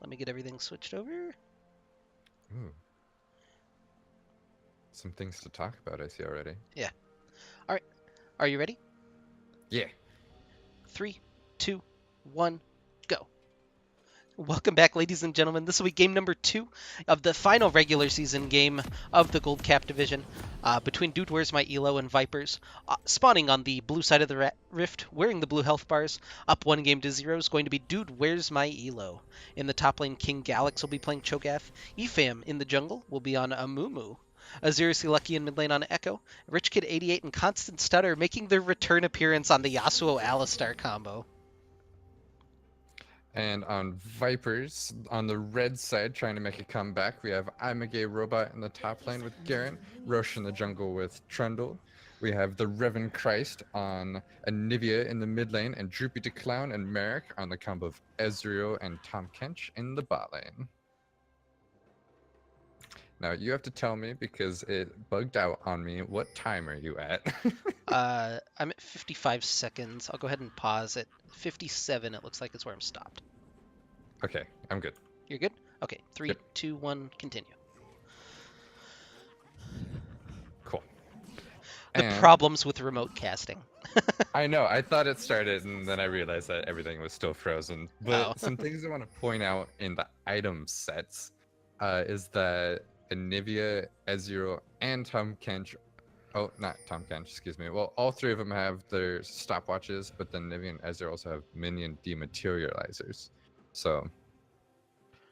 Let me get everything switched over. Ooh. Some things to talk about, I see already. Yeah. All right. Are you ready? Yeah. 3, 2, 1, go. Welcome back, ladies and gentlemen. This will be game number 2 of the final regular season game of the Gold Cap Division between Dude Where's My ELO and Vipers. Spawning on the blue side of the rift, wearing the blue health bars, up 1-0 is going to be Dude Where's My ELO. In the top lane, King Galax will be playing Cho'Gath. Efam in the jungle will be on Amumu. Azirisi Lucky in mid lane on Echo. Rich Kid 88 and Constant Stutter making their return appearance on the Yasuo Alistar combo. And on Vipers, on the red side, trying to make a comeback, we have I'm a Gay Robot in the top lane with Garen, Roche in the jungle with Trundle. We have the Revan Christ on Anivia in the mid lane, and Droopy the Clown and Merrick on the combo of Ezreal and Tom Kench in the bot lane. Now, you have to tell me, because it bugged out on me, what time are you at? I'm at 55 seconds. I'll go ahead and pause at 57. It looks like it's where I'm stopped. Okay, I'm good. You're good? Okay, 3, Yep. 2, 1, continue. Cool. The And problems with remote casting. I know, I thought it started, and then I realized that everything was still frozen. But Oh. some things I want to point out in the item sets is that Anivia, Ezreal, and Tom Kench. Oh, not Tom Kench, excuse me. Well, all three of them have their stopwatches, but then Anivia and Ezreal also have minion dematerializers. So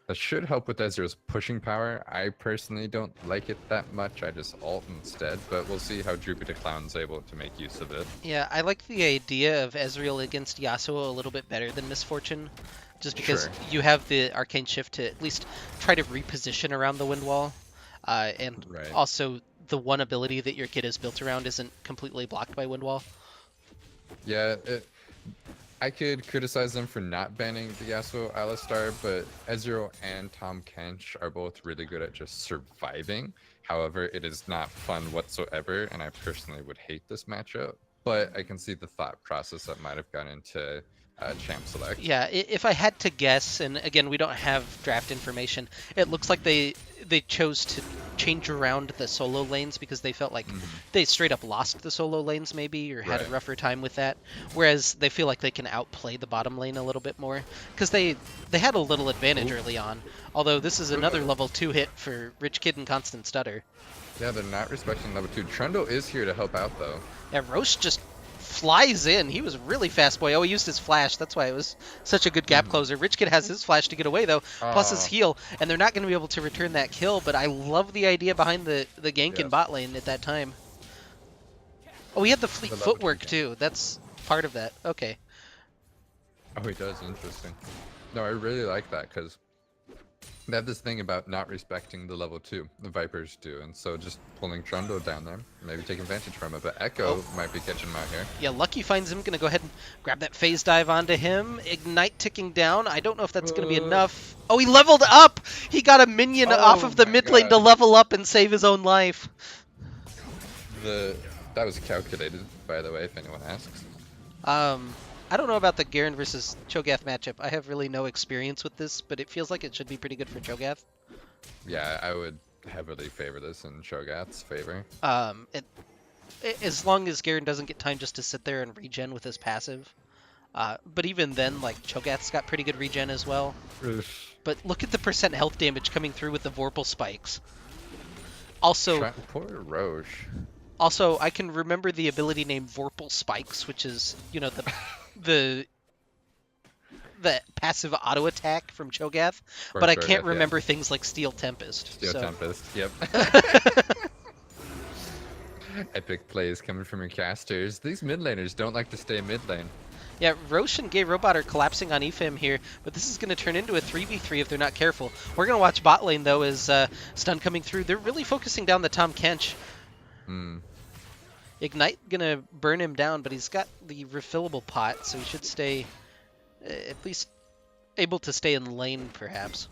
that should help with Ezreal's pushing power. I personally don't like it that much. I just ult instead, but we'll see how Droopy the Clown's able to make use of it. Yeah, I like the idea of Ezreal against Yasuo a little bit better than Misfortune. Just because Sure. you have the Arcane Shift to at least try to reposition around the Wind Wall. And Right. also, the one ability that your kid is built around isn't completely blocked by Wind Wall. Yeah, I could criticize them for not banning the Yasuo Alistar, but Ezreal and Tom Kench are both really good at just surviving. However, it is not fun whatsoever, and I personally would hate this matchup. But I can see the thought process that might have gone into champ select. Yeah, if I had to guess, and again, we don't have draft information, it looks like they chose to change around the solo lanes because they felt like they straight up lost the solo lanes maybe, or had a Right. rougher time with that. Whereas they feel like they can outplay the bottom lane a little bit more because they had a little advantage early on. Although this is another level 2 hit for Rich Kid and Constant Stutter. Yeah, they're not respecting level 2. Trundle is here to help out, though. Yeah, Roche just flies in. He was really fast, boy. Oh, he used his flash. That's why it was such a good gap closer. Rich Kid has his flash to get away, though, plus his heal, and they're not going to be able to return that kill, but I love the idea behind the gank in Yes. bot lane at that time. Oh, he had the fleet The level 2 footwork, gank. too. That's part of that. Okay. Oh, he does. Interesting. No, I really like that because they have this thing about not respecting the level 2. The Vipers do, and so just pulling Trundle down there, maybe take advantage from it. But Echo might be catching him out here. Yeah, Lucky finds him. Going to go ahead and grab that phase dive onto him. Ignite ticking down. I don't know if that's going to be enough. Oh, he leveled up! He got a minion off of the my mid lane to God. level up and save his own life. That was calculated, by the way, if anyone asks. I don't know about the Garen versus Cho'Gath matchup. I have really no experience with this, but it feels like it should be pretty good for Cho'Gath. Yeah, I would heavily favor this in Shogath's favor. As long as Garen doesn't get time just to sit there and regen with his passive. But even then, like, Cho'Gath's got pretty good regen as well. But look at the percent health damage coming through with the Vorpal spikes. Also, Poor Roche. I can remember the ability named Vorpal Spikes, which is, you know, the passive auto attack from Cho'Gath, but I can't remember things like Steel Tempest. Steel Tempest, yep. Epic plays coming from your casters. These mid laners don't like to stay mid lane. Yeah, Roche and Gay Robot are collapsing on Efam here, but this is going to turn into a 3v3 if they're not careful. We're going to watch bot lane, though, as stun coming through. They're really focusing down the Tom Kench. Ignite going to burn him down, but he's got the refillable pot, so he should stay at least able to stay in lane, perhaps.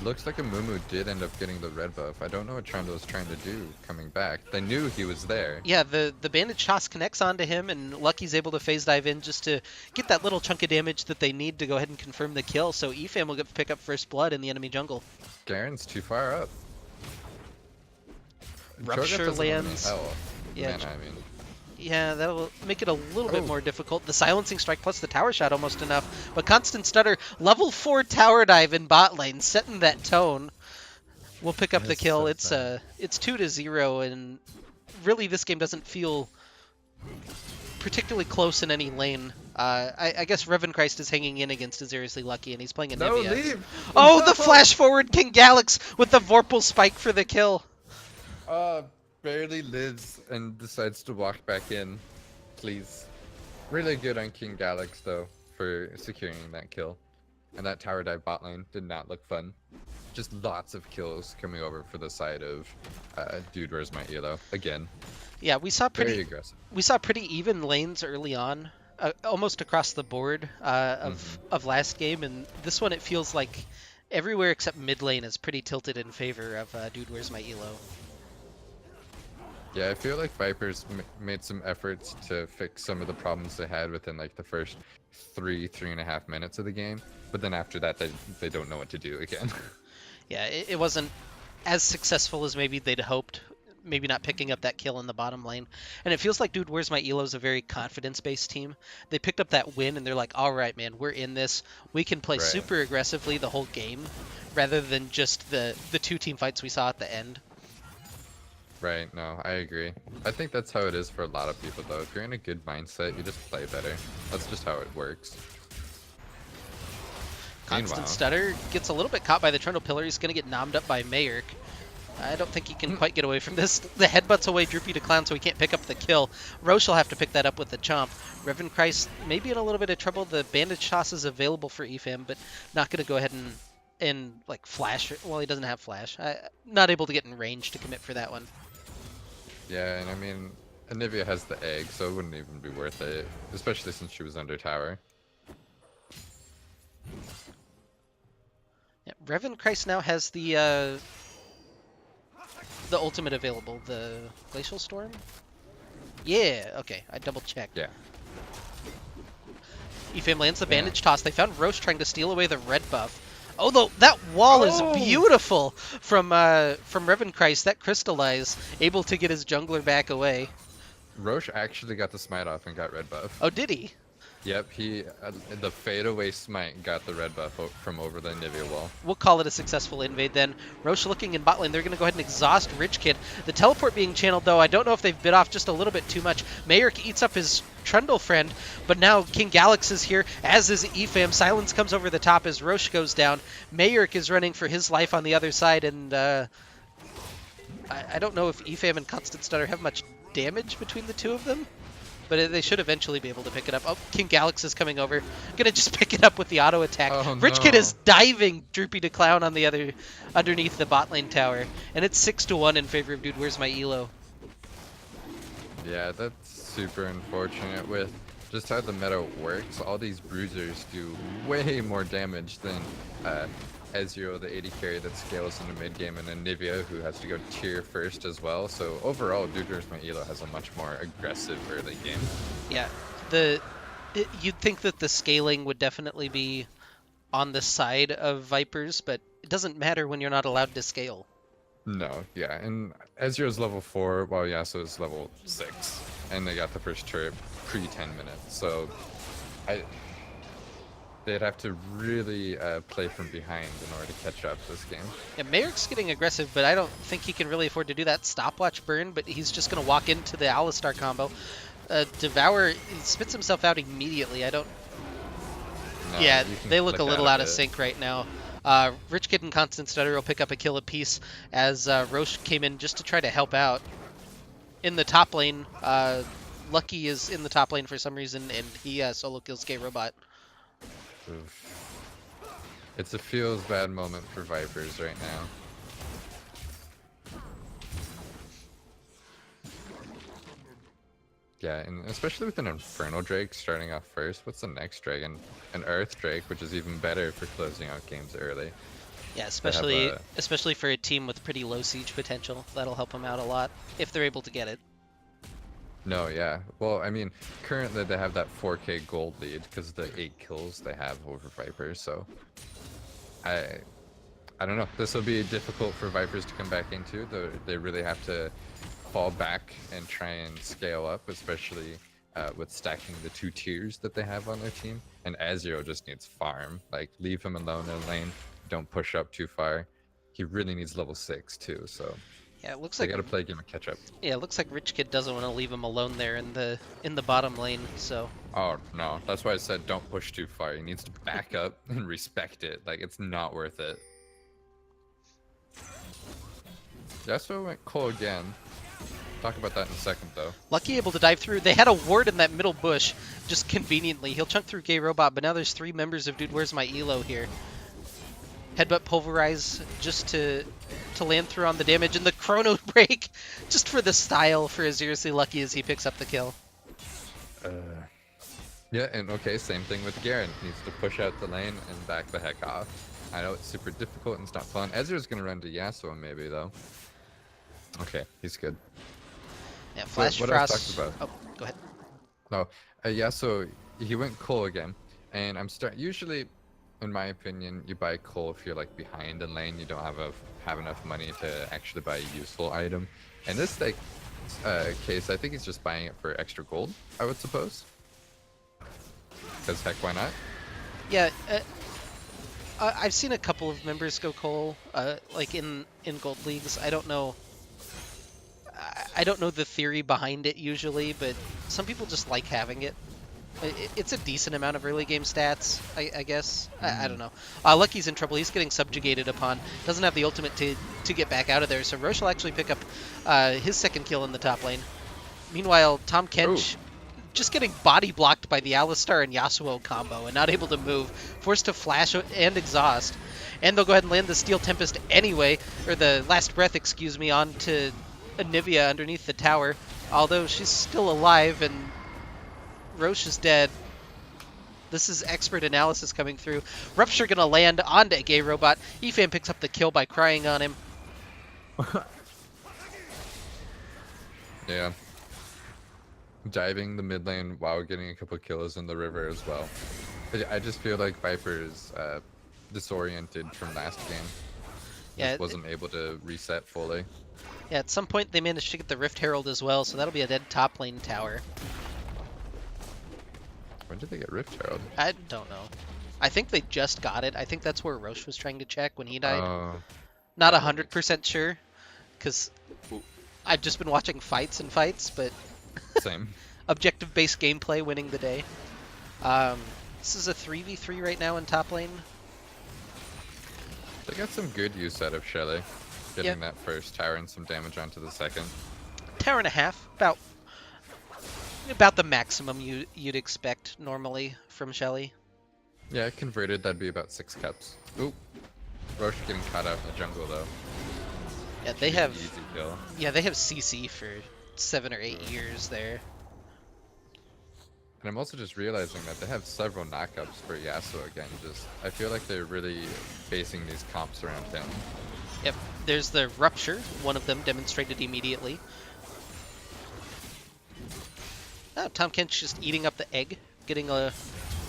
Looks like a Mumu did end up getting the red buff. I don't know what Trundle was trying to do coming back. They knew he was there. Yeah, the bandage toss connects onto him, and Lucky's able to phase dive in just to get that little chunk of damage that they need to go ahead and confirm the kill. So EFAM will pick up first blood in the enemy jungle. Garen's too far up. Rupture lands. Yeah, Man, I mean. yeah, that'll make it a little bit more difficult. The silencing strike plus the tower shot almost enough, but constant stutter, level 4 tower dive in bot lane, setting that tone. We'll pick up the kill. It's 2-0, and really this game doesn't feel particularly close in any lane. I guess Revenchrist is hanging in against Aziriously Lucky, and he's playing a No, Nivea. leave! Oh, No! the flash forward King Galax with the Vorpal spike for the kill. Barely lives and decides to walk back in. Please. Really good on King Galax, though, for securing that kill. And that tower dive bot lane did not look fun. Just lots of kills coming over for the side of Dude, Where's My ELO? Again. Yeah, we saw Very aggressive. pretty even lanes early on, almost across the board of last game, and this one it feels like everywhere except mid lane is pretty tilted in favor of Dude, Where's My ELO? Yeah, I feel like Vipers made some efforts to fix some of the problems they had within like the first 3.5 minutes of the game, but then after that they don't know what to do again. Yeah, it wasn't as successful as maybe they'd hoped, maybe not picking up that kill in the bottom lane. And it feels like Dude, Where's My ELO is a very confidence-based team. They picked up that win and they're like, all right, man, we're in this. We can play super aggressively the whole game rather than just the two team fights we saw at the end. Right, no, I agree. I think that's how it is for a lot of people, though. If you're in a good mindset, you just play better. That's just how it works. Constant stutter gets a little bit caught by the Trundle Pillar. He's going to get nommed up by Mayerk. I don't think he can quite get away from this. The headbutts away Droopy to Clown, so he can't pick up the kill. Roche will have to pick that up with the chomp. Revenchrist may be in a little bit of trouble. The bandage toss is available for EFAM, but not going to go ahead and like flash. Well, he doesn't have flash. Not able to get in range to commit for that one. Yeah, and I mean, Anivia has the egg, so it wouldn't even be worth it, especially since she was under tower. Yeah, Revenchrist now has the ultimate available, the Glacial Storm? Yeah, okay, I double checked. Yeah. EFAM lands the bandage toss. They found Roche trying to steal away the red buff. Although that wall is beautiful from Revenchrist, that crystallize, able to get his jungler back away. Roche actually got the smite off and got red buff. Oh, did he? Yep, he the fadeaway smite got the red buff from over the Nivea wall. We'll call it a successful invade then. Roche looking in bot lane. They're going to go ahead and exhaust Rich Kid. The teleport being channeled, though, I don't know if they've bit off just a little bit too much. Mayerk eats up his Trundle friend, but now King Galax is here, as is EFAM. Silence comes over the top as Roche goes down. Mayerk is running for his life on the other side, and I don't know if EFAM and Constant Stutter have much damage between the two of them. But they should eventually be able to pick it up. Oh, King Galax is coming over. Gonna just pick it up with the auto attack. Oh, Rich Kid is diving Droopy to Clown on the underneath the bot lane tower. And it's 6-1 in favor of Dude, Where's My ELO? Yeah, that's super unfortunate with just how the meta works. All these bruisers do way more damage than Ezreal, the AD carry that scales into mid game, and then Nivea, who has to go tier first as well. So overall, Dude, Where's My ELO has a much more aggressive early game. Yeah, you'd think that the scaling would definitely be on the side of Vipers, but it doesn't matter when you're not allowed to scale. No, yeah, and Ezreal's level 4, while Yasuo's level 6, and they got the first turret pre-10 minutes. So they'd have to really play from behind in order to catch up this game. Yeah, Mayerk's getting aggressive, but I don't think he can really afford to do that stopwatch burn, but he's just going to walk into the Alistar combo. Devour, he spits himself out immediately. No, yeah, they look a little out of sync right now. Rich Kid and Constant Stutter will pick up a kill apiece as Roche came in just to try to help out. In the top lane, Lucky is in the top lane for some reason, and he solo kills K-Robot. It's a feels bad moment for Vipers right now. Yeah, and especially with an Infernal Drake starting off first. What's the next dragon? An Earth Drake, which is even better for closing out games early. Yeah, They have especially for a team with pretty low siege potential, that'll help them out a lot if they're able to get it. no, yeah. Well, I mean, currently they have that 4K gold lead because of the 8 kills they have over Vipers. So I I don't know. This will be difficult for Vipers to come back into. They really have to fall back and try and scale up, especially with stacking the 2 tiers that they have on their team. And Azero just needs farm. Like, leave him alone in the lane. Don't push up too far. He really needs level 6 too, so Yeah, it looks they like gotta play a game of catch up. yeah, it looks like Rich Kid doesn't want to leave him alone there in the bottom lane. So Oh no, that's why I said don't push too far. He needs to back up and respect it. Like, it's not worth it. Yasuo went Cole again. Talk about that in a second, though. Lucky able to dive through. They had a ward in that middle bush, just conveniently. He'll chunk through Gay Robot, but now there's 3 members of Dude Where's My ELO here. Headbutt Pulverize just to land through on the damage, and the Chrono Break just for the style for Aziriously Lucky as he picks up the kill. Yeah, and okay, same thing with Garen. He needs to push out the lane and back the heck off. I know it's super difficult and it's not fun. Ezreal's gonna run to Yasuo maybe, though. Okay, he's good. Yeah, Flash what I was Frost. talking about. Oh, go ahead. No, Yasuo, he went Cole again, and usually, in my opinion, you buy Cole if you're like behind in lane. You don't have enough money to actually buy a useful item. In this case, I think he's just buying it for extra gold, I would suppose. Because heck, why not? Yeah, I've seen a couple of members go Cole, like in gold leagues. I don't know the theory behind it usually, but some people just like having it. It's a decent amount of early game stats, I guess. I don't know. Lucky's in trouble. He's getting subjugated upon. Doesn't have the ultimate to get back out of there, so Roche will actually pick up his second kill in the top lane. Meanwhile, Tom Kench just getting body blocked by the Alistar and Yasuo combo and not able to move, forced to flash and exhaust. And they'll go ahead and land the Steel Tempest anyway, or the Last Breath, excuse me, onto Anivia underneath the tower. Although she's still alive and Roche is dead. This is expert analysis coming through. Rupture gonna land onto a Gay Robot. Efam picks up the kill by crying on him. Yeah. Diving the mid lane while getting a couple kills in the river as well. I just feel like Viper is disoriented from last game. Yeah, wasn't able to reset fully. Yeah, at some point they managed to get the Rift Herald as well, so that'll be a dead top lane tower. When did they get Rift Herald? I don't know. I think they just got it. I think that's where Roche was trying to check when he died. Not 100% sure, because I've just been watching fights and fights, but Same. objective-based gameplay winning the day. This is a 3v3 right now in top lane. They got some good use out of Shelly. Getting that first tower and some damage onto the second. Tower and a half, about the maximum you'd expect normally from Shelly. Yeah, converted, that'd be about 6 cups. Oop. Roche getting caught out in the jungle, though. Yeah, they have Easy kill. Yeah, they have CC for 7 or 8 years there. And I'm also just realizing that they have several knockups for Yasuo again. I feel like they're really basing these comps around him. Yep, there's the Rupture, one of them demonstrated immediately. Oh, Tom Kent's just eating up the egg, getting a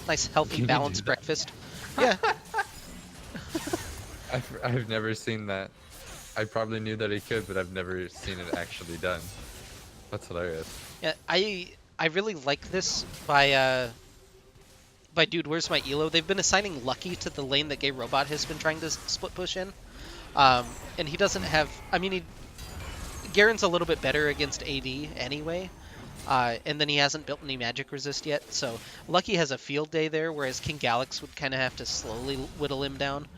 nice, healthy, balanced breakfast. Yeah. I've never seen that. I probably knew that he could, but I've never seen it actually done. That's hilarious. Yeah, I really like this by Dude Where's My ELO. They've been assigning Lucky to the lane that Gay Robot has been trying to split push in. And he doesn't have... I mean, Garen's a little bit better against AD anyway. And then he hasn't built any magic resist yet. So Lucky has a field day there, whereas King Galax would kind of have to slowly whittle him down.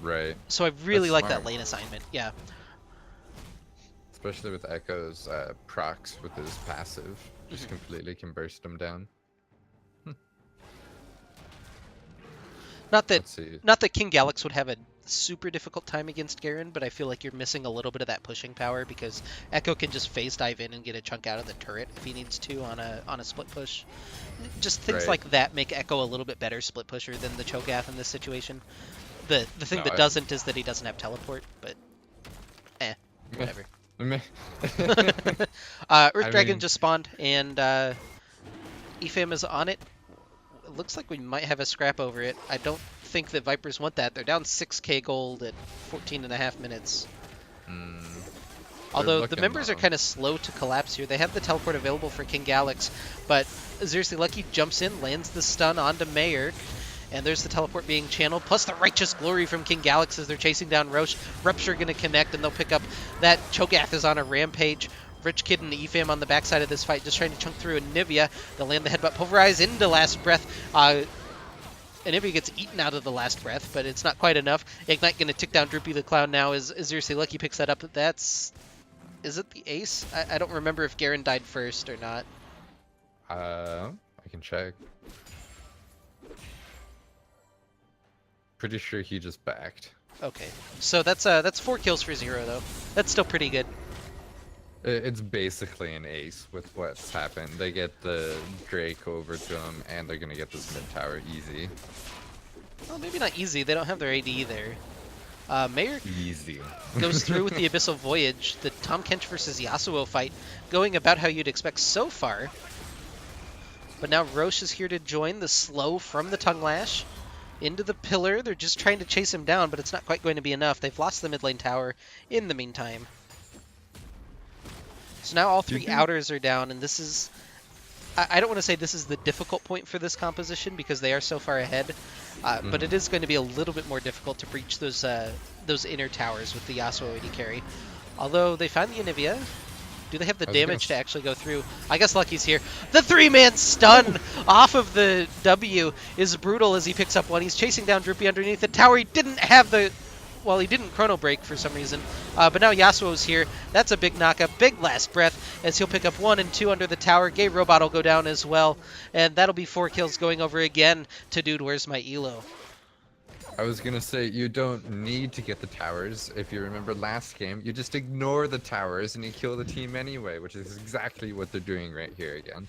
Right. So I really like smart. that lane assignment. Yeah. Especially with Echo's procs with his passive. Just completely can burst him down. Not that King Galax would have a super difficult time against Garen, but I feel like you're missing a little bit of that pushing power because Echo can just phase dive in and get a chunk out of the turret if he needs to on a split push. Just things like that make Echo a little bit better split pusher than the Cho'Gath in this situation. The thing No, that doesn't is that he doesn't have teleport, but whatever. Meh. Earth I Dragon mean- just spawned, and EFAM is on it. It looks like we might have a scrap over it. I don't think that Vipers want that. They're down 6k gold at 14.5 minutes. Mm, Although the looking members are low. kind of slow to collapse here. They have the teleport available for King Galax, but Seriously Lucky jumps in, lands the stun onto Mayor, and there's the teleport being channeled, plus the Righteous Glory from King Galax as they're chasing down Roche. Reps are going to connect, and they'll pick up that. Cho'Gath is on a rampage. Rich Kid and EFAM on the backside of this fight, just trying to chunk through Anivia. They'll land the headbutt, pulverize into Last Breath. Anivia gets eaten out of the Last Breath, but it's not quite enough. Ignite going to tick down Droopy the Clown now as Seriously Lucky picks that up. Is it the ace? I don't remember if Garen died first or not. I can check. Pretty sure he just backed. Okay, so that's 4 kills for 0 though. That's still pretty good. It's basically an ace with what's happened. They get the Drake over to him, and they're gonna get this mid tower easy. Well, maybe not easy. They don't have their AD there. Mayor Easy. goes through with the Abyssal Voyage, the Tahm Kench versus Yasuo fight, going about how you'd expect so far. But now Roche is here to join the slow from the Tongue Lash into the pillar. They're just trying to chase him down, but it's not quite going to be enough. They've lost the mid lane tower in the meantime. So now all 3 outers are down, and this is... I don't want to say this is the difficult point for this composition because they are so far ahead, but it is going to be a little bit more difficult to breach those inner towers with the Yasuo AD carry. Although they found the Anivia. Do they have the damage to actually go through? I guess Lucky's here. The 3-man stun off of the W is brutal as he picks up one. He's chasing down Droopy underneath the tower. He didn't have the... Well, he didn't chrono break for some reason, but now Yasuo's here. That's a big knockup, big Last Breath, as he'll pick up 1 and 2 under the tower. Gay Robot will go down as well, and that'll be 4 kills going over again to Dude, Where's My ELO? I was gonna say, you don't need to get the towers. If you remember last game, you just ignore the towers and you kill the team anyway, which is exactly what they're doing right here again.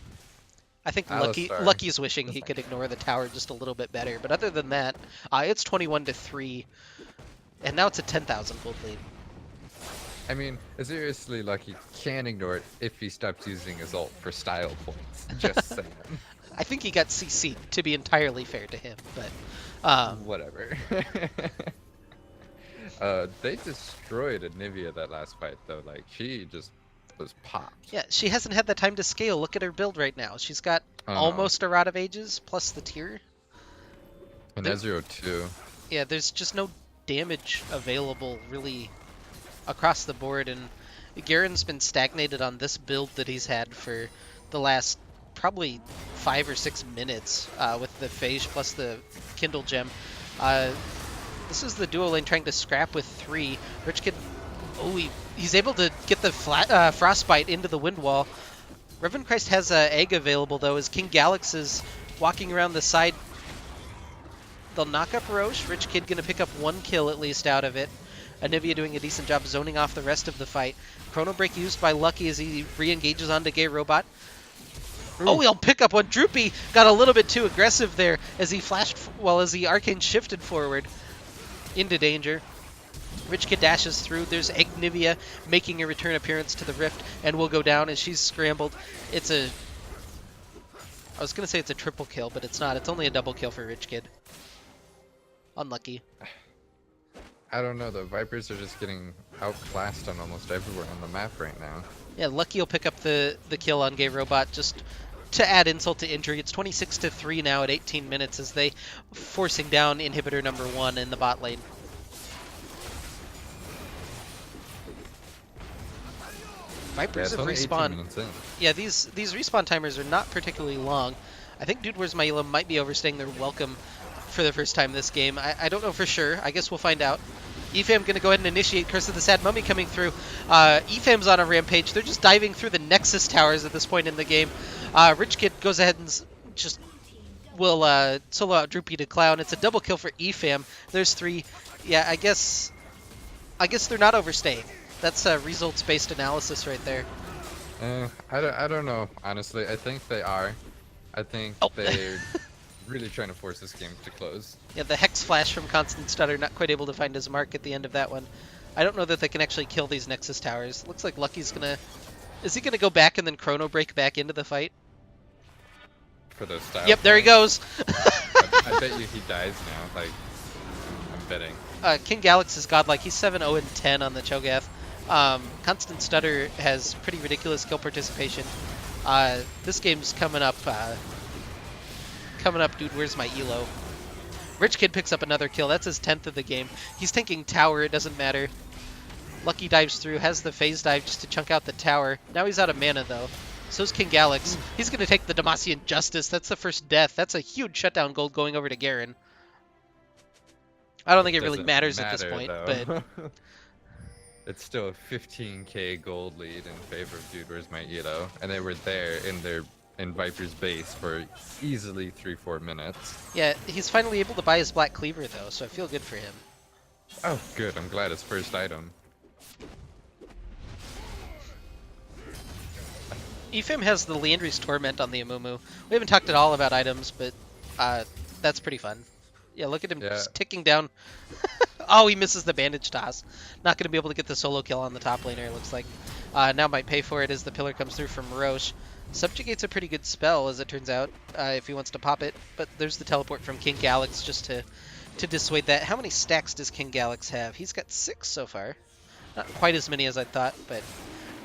I think Alistar. Lucky's wishing he could ignore the tower just a little bit better, but other than that, it's 21-3. And now it's a 10,000 gold lead. I mean, Seriously Lucky can ignore it if he stops using his ult for style points. Just saying. I think he got CC'd, to be entirely fair to him, but... Whatever. They destroyed Anivia that last fight, though. Like, she just was popped. Yeah, she hasn't had the time to scale. Look at her build right now. She's got almost a Rod of Ages, plus the tier. And Ezreal, too. Yeah, there's just no damage available really across the board, and Garen's been stagnated on this build that he's had for the last probably 5 or 6 minutes with the Phage plus the Kindle Gem. This is the duo lane trying to scrap with 3. Rich Kid, he's able to get the Frostbite into the Wind Wall. Reverend Christ has egg available though as King Galax is walking around the side. They'll knock up Roche. Rich Kid gonna pick up 1 kill at least out of it. Anivia doing a decent job zoning off the rest of the fight. Chrono Break used by Lucky as he re-engages onto Gay Robot. Oh, he'll pick up one. Droopy got a little bit too aggressive there as he flashed, as the Arcane shifted forward into danger. Rich Kid dashes through. There's Anivia making a return appearance to the Rift and will go down as she's scrambled. I was going to say it's a triple kill, but it's not. It's only a double kill for Rich Kid. Unlucky. I don't know, the Vipers are just getting outclassed on almost everywhere on the map right now. Yeah, Lucky will pick up the kill on Gay Robot just to add insult to injury. It's 26-3 now at 18 minutes as they forcing down inhibitor number 1 in the bot lane. Vipers have respawned. Yeah, these respawn timers are not particularly long. I think Dude Where's My ELO might be overstaying their welcome for the first time this game. I don't know for sure. I guess we'll find out. EFAM going to go ahead and initiate Curse of the Sad Mummy coming through. EFAM's on a rampage. They're just diving through the Nexus towers at this point in the game. Rich Kid goes ahead and just will solo out Droopy to Clown. It's a double kill for EFAM. There's 3. Yeah, I guess they're not overstaying. That's a results-based analysis right there. I don't know, honestly. I think they are. I think really trying to force this game to close. Yeah, the Hex Flash from Constant Stutter not quite able to find his mark at the end of that one. I don't know that they can actually kill these Nexus towers. Looks like Lucky's gonna... Is he gonna go back and then Chrono Break back into the fight? For those style Yep, there he points. goes! I bet you he dies now. Like, I'm betting. King Galax is godlike. He's 7-0-10 on the Cho'Gath. Constant Stutter has pretty ridiculous kill participation. This game's coming up. Coming up, dude. Where's my ELO? Rich Kid picks up another kill. That's his 10th of the game. He's tanking tower. It doesn't matter. Lucky dives through. Has the phase dive just to chunk out the tower. Now he's out of mana though. So's King Galax. He's gonna take the Demacian Justice. That's the first death. That's a huge shutdown gold going over to Garen. I don't think it really matters at this point, but it's still a 15k gold lead in favor of Dude Where's My ELO, and they were there in Viper's base for easily 3-4 minutes. yeah, he's finally able to buy his Black Cleaver though, so I feel good for him. Oh, good. I'm glad his first item. Ephraim has the Leandry's Torment on the Amumu. We haven't talked at all about items, but that's pretty fun. Yeah, look at him just ticking down. Oh, he misses the bandage toss. Not going to be able to get the solo kill on the top laner, it looks like. Now might pay for it as the pillar comes through from Roche. Subjugate's a pretty good spell, as it turns out, if he wants to pop it. But there's the teleport from King Galax just to dissuade that. How many stacks does King Galax have? He's got 6 so far. Not quite as many as I thought, but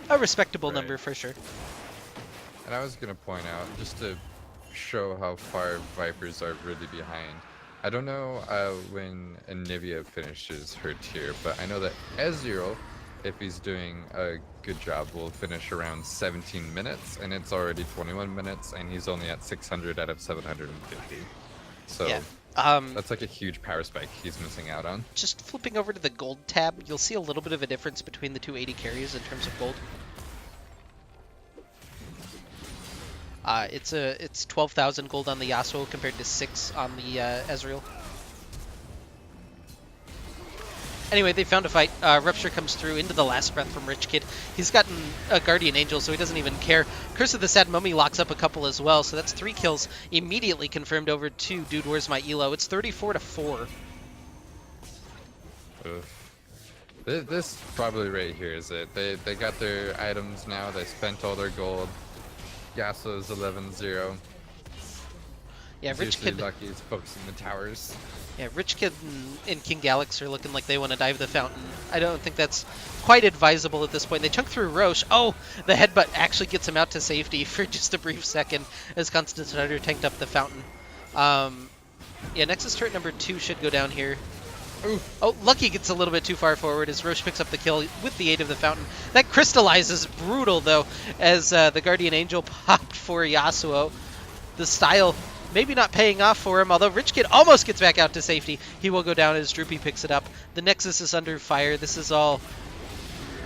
a respectable number for sure. And I was going to point out, just to show how far Vipers are really behind. I don't know when Anivia finishes her tier, but I know that Ezreal, if he's doing a good job, will finish around 17 minutes, and it's already 21 minutes, and he's only at 600 out of 750. So yeah. That's like a huge power spike he's missing out on. Just flipping over to the gold tab, you'll see a little bit of a difference between the two 80 carries in terms of gold. It's 12,000 gold on the Yasuo compared to 6 on the Ezreal. Anyway, they found a fight. Rupture comes through into the last breath from Rich Kid. He's gotten a Guardian Angel, so he doesn't even care. Curse of the Sad Mummy locks up a couple as well, so that's 3 kills immediately confirmed over to Dude Where's My ELO. It's 34-4. This probably right here is it. They got their items now. They spent all their gold. Yasuo's 11-0. Yeah, Rich Kid. Lucky is focusing the towers. Yeah, Rich Kid and King Galax are looking like they want to dive the fountain. I don't think that's quite advisable at this point. They chunk through Roche. Oh, the headbutt actually gets him out to safety for just a brief second as Constant Stutter tanked up the fountain. Yeah, Nexus turret number 2 should go down here. Ooh. Oh, Lucky gets a little bit too far forward as Roche picks up the kill with the aid of the fountain. That crystallizes brutal, though, as the Guardian Angel popped for Yasuo. The style maybe not paying off for him, although Rich Kid almost gets back out to safety. He will go down as Droopy picks it up. The Nexus is under fire. This is all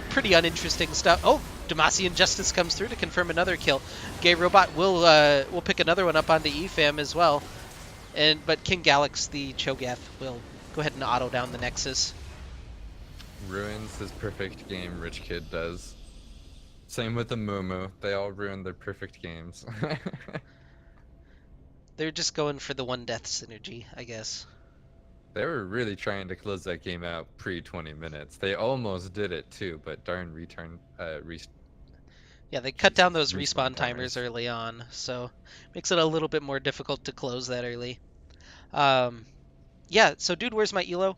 pretty uninteresting stuff. Oh, Demacian Justice comes through to confirm another kill. Gay Robot will pick another one up onto EFAM as well. But King Galax, the Cho'Gath, will go ahead and auto down the Nexus. Ruins his perfect game, Rich Kid does. Same with the Mumu. They all ruin their perfect games. They're just going for the one death synergy, I guess. They were really trying to close that game out pre-20 minutes. They almost did it too, but darn yeah, they cut down those respawn timers early on, so makes it a little bit more difficult to close that early. Yeah, so Dude Where's My ELO?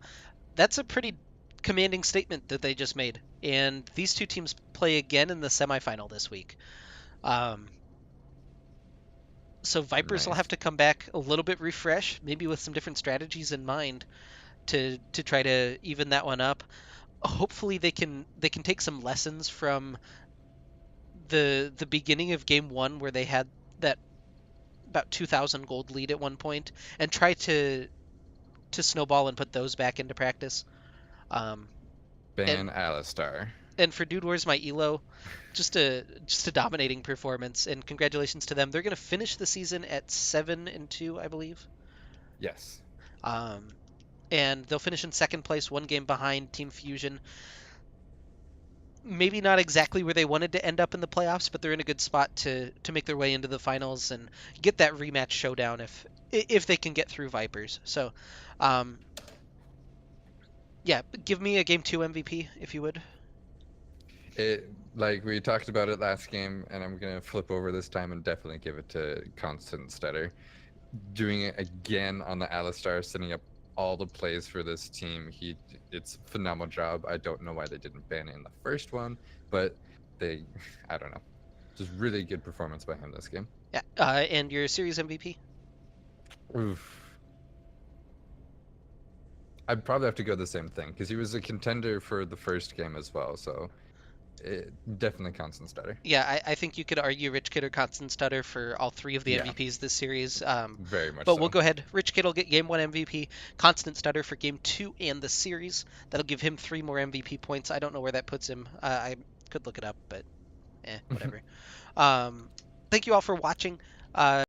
That's a pretty commanding statement that they just made. And these two teams play again in the semifinal this week. So Vipers will have to come back a little bit refreshed, maybe with some different strategies in mind to try to even that one up. Hopefully they can take some lessons from the beginning of game 1 where they had that about 2,000 gold lead at one point and try to snowball and put those back into practice. Ban Alistar. And for Dude Where's My ELO, just a dominating performance, and congratulations to them. They're going to finish the season at 7-2, I believe. Yes. And they'll finish in second place, 1 game behind Team Fusion. Maybe not exactly where they wanted to end up in the playoffs, but they're in a good spot to make their way into the finals and get that rematch showdown if they can get through Vipers. So, um, yeah, give me a game 2 MVP if you would. It like we talked about it last game, and I'm gonna flip over this time and definitely give it to Constant Stutter. Doing it again on the Alistar, setting up all the plays for this team. It's a phenomenal job. I don't know why they didn't ban it in the first one, but they, I don't know, just really good performance by him this game. Yeah, and your series MVP. Oof. I'd probably have to go the same thing because he was a contender for the first game as well. So definitely Constant Stutter. Yeah, I think you could argue Rich Kid or Constant Stutter for all three of the Yeah, MVPs this series. very much But we'll so. go ahead. Rich Kid will get game 1 MVP, Constant Stutter for game 2 and the series. That'll give him 3 more MVP points. I don't know where that puts him. I could look it up, but whatever. Um, thank you all for watching.